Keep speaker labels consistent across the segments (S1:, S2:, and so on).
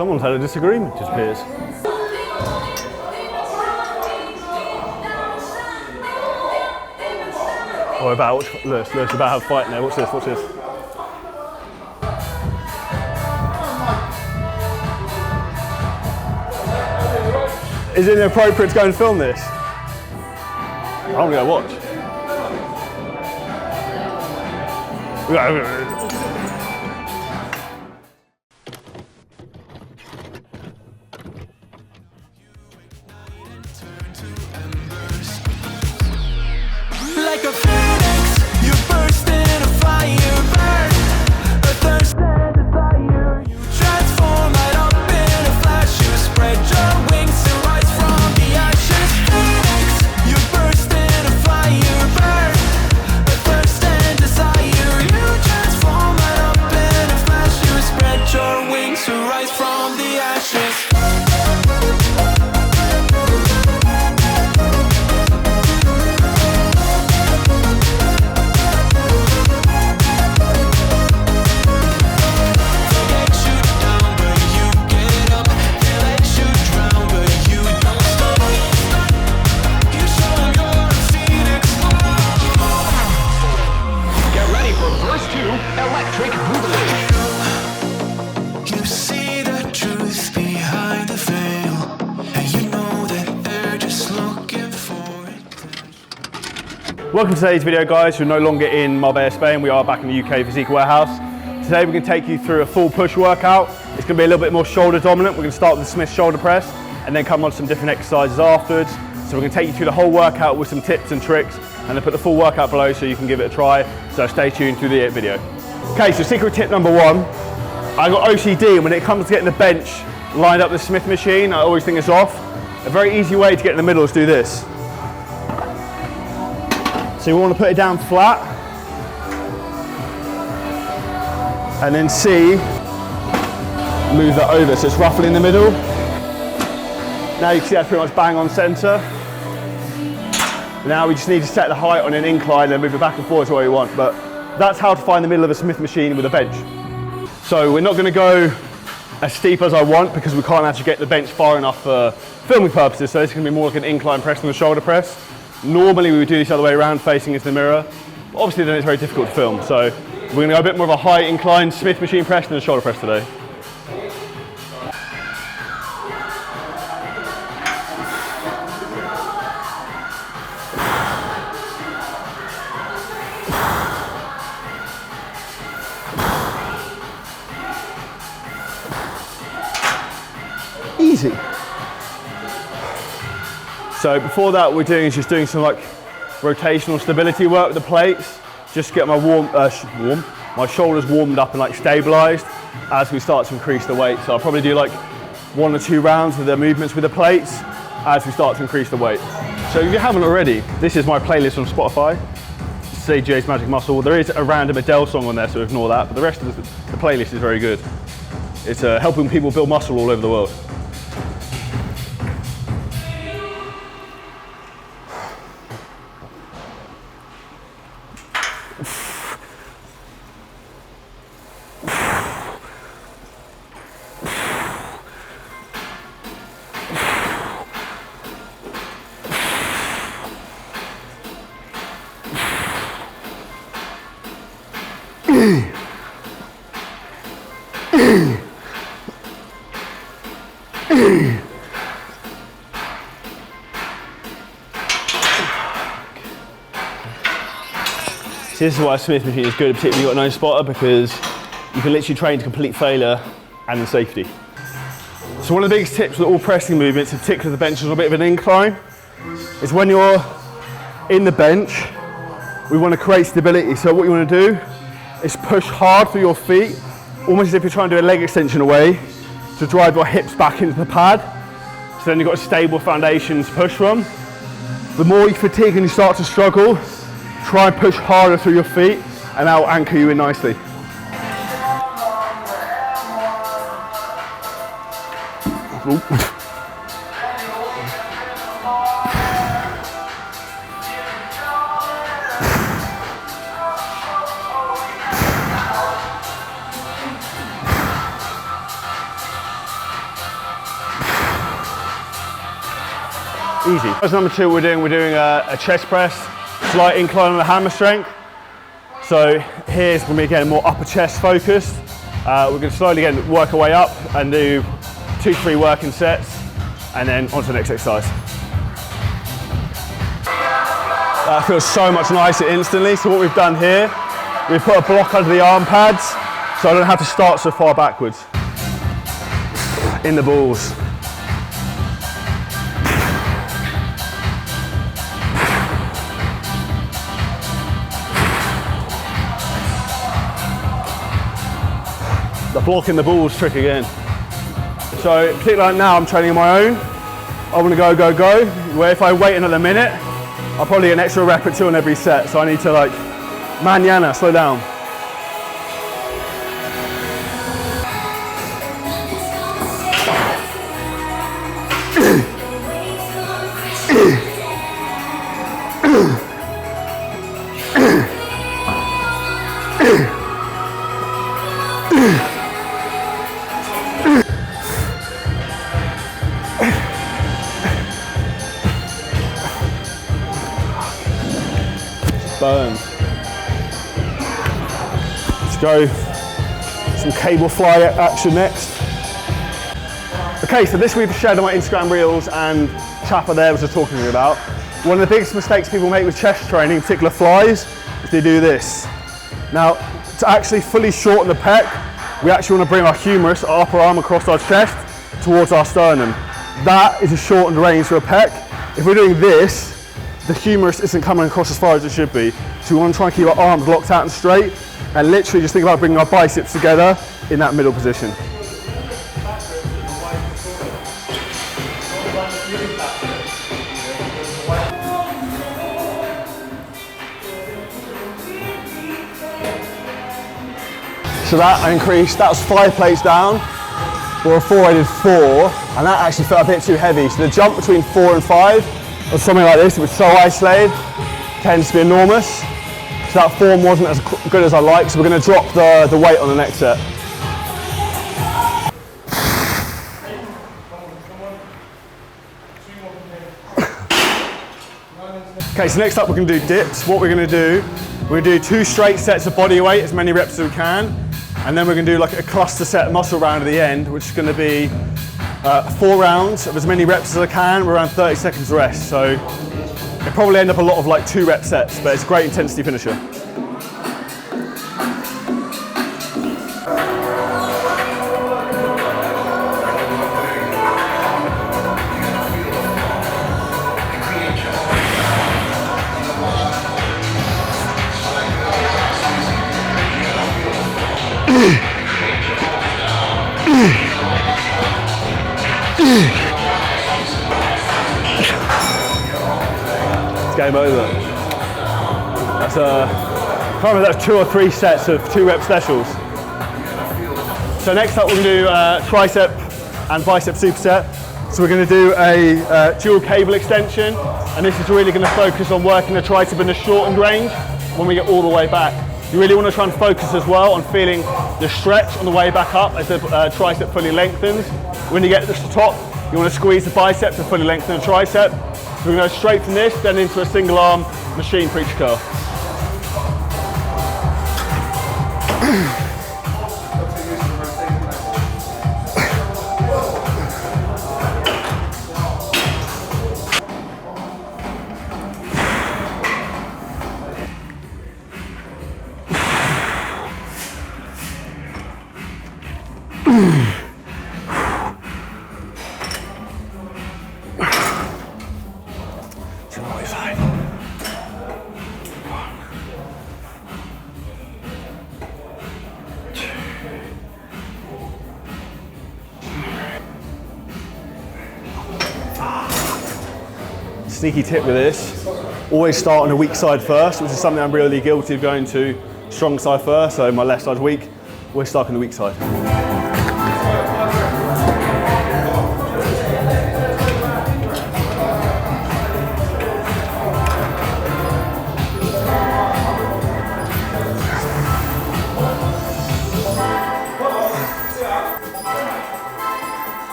S1: Someone's had a disagreement, it appears. Or about, Lewis, about to have a fight now. What's this? Is it inappropriate to go and film this? I'm gonna watch.
S2: Like a phoenix, you burst in a fire, burn a thirst and desire. You transform right up in a flash. You spread your wings to rise from the ashes. Phoenix, you burst in a fire, burn a thirst and desire. You transform right up in a flash. You spread your wings to rise from the ashes. You see the truth behind the veil, and you know that they're just looking for it.
S1: Welcome to today's video, guys. We're no longer in Marbella, Spain. We are back in the UK Physique Warehouse. Today we're going to take you through a full push workout. It's going to be a little bit more shoulder dominant. We're going to start with the Smith shoulder press and then come on to some different exercises afterwards. So we're going to take you through the whole workout with some tips and tricks, and then put the full workout below so you can give it a try. So stay tuned through the video. Okay, so secret tip number one. I got OCD, and when it comes to getting the bench lined up the Smith machine, I always think it's off. A very easy way to get in the middle is do this. So you want to put it down flat, and then move that over so it's roughly in the middle. Now you can see that's pretty much bang on center. Now we just need to set the height on an incline and move it back and forth to where we want. But that's how to find the middle of a Smith machine with a bench. So we're not going to go as steep as I want because we can't actually get the bench far enough for filming purposes. So this is going to be more like an incline press than a shoulder press. Normally we would do this the other way around, facing into the mirror. But obviously then it's very difficult to film. So we're going to go a bit more of a high incline Smith machine press than a shoulder press today. Easy. So before that, what we're doing is just doing some like rotational stability work with the plates, just to get my my shoulders warmed up and like stabilized as we start to increase the weight. So I'll probably do like 1 or 2 rounds with the movements with the plates as we start to increase the weight. So if you haven't already, this is my playlist on Spotify. CJ's Magic Muscle. There is a random Adele song on there, so ignore that. But the rest of the playlist is very good. It's helping people build muscle all over the world. So this is why a Smith machine is good, particularly you've got no spotter, because you can literally train to complete failure and in safety. So one of the biggest tips with all pressing movements, in particular the bench is a bit of an incline, is when you're in the bench, we want to create stability. So what you want to do is push hard through your feet, almost as if you're trying to do a leg extension away, to drive your hips back into the pad. So then you've got a stable foundation to push from. The more you fatigue and you start to struggle, try and push harder through your feet and that'll anchor you in nicely. Ooh. Easy. As number 2, we're doing a chest press, slight incline on the hammer strength. So here's going to be again more upper chest focused. We're going to slowly again work our way up and do 2 to 3 working sets, and then on to the next exercise. That feels so much nicer instantly. So what we've done here, we've put a block under the arm pads, so I don't have to start so far backwards. In the balls. The block in the balls trick again. So particularly like now, I'm training on my own. I want to go, go, go. Where if I wait another minute, I'll probably get an extra rep or 2 on every set. So I need to like, manana, slow down. Burn. Let's go. Some cable fly action next. Okay, so this we've shared on my Instagram reels and Chapper there was just talking to me about. One of the biggest mistakes people make with chest training, in particular flies, is they do this. Now, to actually fully shorten the pec, we actually want to bring our humerus, our upper arm across our chest towards our sternum. That is a shortened range for a pec. If we're doing this, the humerus isn't coming across as far as it should be. So we want to try and keep our arms locked out and straight, and literally just think about bringing our biceps together in that middle position. So that I increased, that was 5 plates down, or before I did 4, and that actually felt a bit too heavy. So the jump between 4 and 5, or something like this, it was so isolated, tends to be enormous. So that form wasn't as good as I like, so we're going to drop the weight on the next set. Okay, so next up we're going to do dips. What we're going to do, we're going to do 2 straight sets of body weight, as many reps as we can, and then we're going to do like a cluster set muscle round at the end, which is going to be 4 rounds of as many reps as I can, with around 30 seconds rest. So it'll probably end up a lot of like 2 rep sets, but it's a great intensity finisher. It's game over. That's I can't remember, that's 2 or 3 sets of 2 rep specials. So next up we're going to do tricep and bicep superset. So we're going to do a dual cable extension, and this is really going to focus on working the tricep in the shortened range when we get all the way back. You really want to try and focus as well on feeling the stretch on the way back up as the tricep fully lengthens. When you get to the top, you want to squeeze the bicep to fully lengthen the tricep. So we're going to go straight from this, then into a single arm machine preacher curl. Sneaky tip with this, always start on the weak side first, which is something I'm really guilty of going to strong side first, so my left side's weak, always start on the weak side.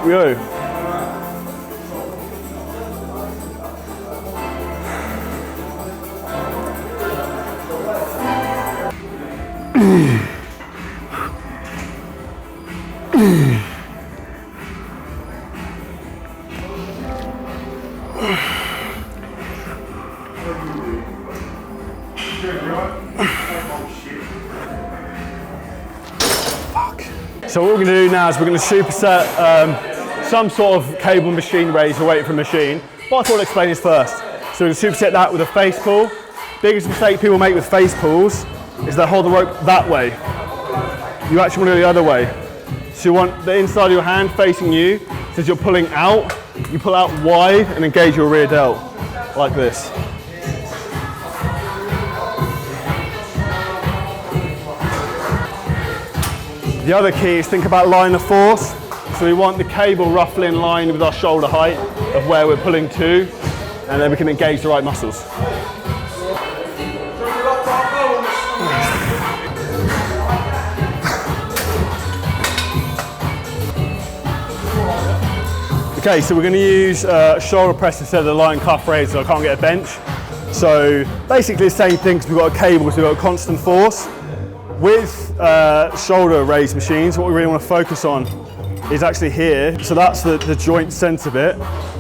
S1: Here we go. So what we're going to do now is we're going to superset some sort of cable machine raise or weight from machine. But I thought I'd explain this first. So we're going to superset that with a face pull. Biggest mistake people make with face pulls is they hold the rope that way. You actually want to go the other way. So you want the inside of your hand facing you. So as you're pulling out, you pull out wide and engage your rear delt, like this. The other key is think about line of force. So we want the cable roughly in line with our shoulder height of where we're pulling to, and then we can engage the right muscles. Okay, so we're going to use shoulder press instead of the line cuff raise, so I can't get a bench. So basically the same thing, because we've got a cable, so we've got a constant force. With shoulder raise machines, what we really want to focus on is actually here. So that's the joint center bit.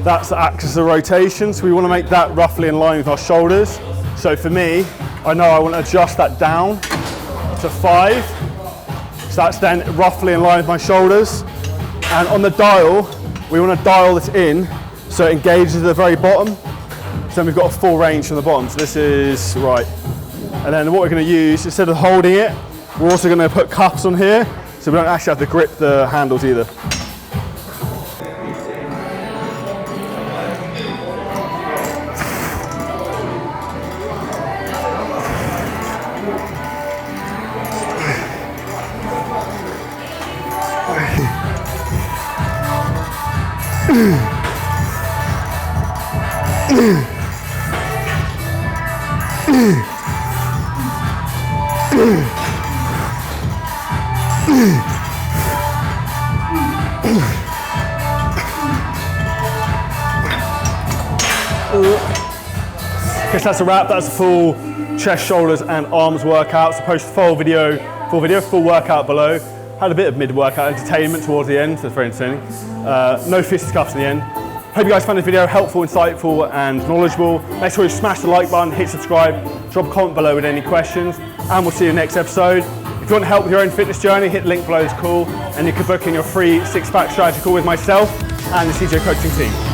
S1: That's the axis of rotation. So we want to make that roughly in line with our shoulders. So for me, I know I want to adjust that down to 5. So that's then roughly in line with my shoulders. And on the dial, we want to dial this in so it engages at the very bottom. So then we've got a full range from the bottom. So this is right. And then what we're going to use, instead of holding it, we're also going to put cuffs on here, so we don't actually have to grip the handles either. Guess that's a wrap. That's a full chest, shoulders, and arms workout. So post full workout below. Had a bit of mid-workout entertainment towards the end, so it's very entertaining. No fisticuffs in the end. Hope you guys found this video helpful, insightful, and knowledgeable. Make sure you smash the like button, hit subscribe, drop a comment below with any questions, and we'll see you next episode. If you want help with your own fitness journey, hit the link below this call, and you can book in your free 6-pack strategy call with myself and the CJ coaching team.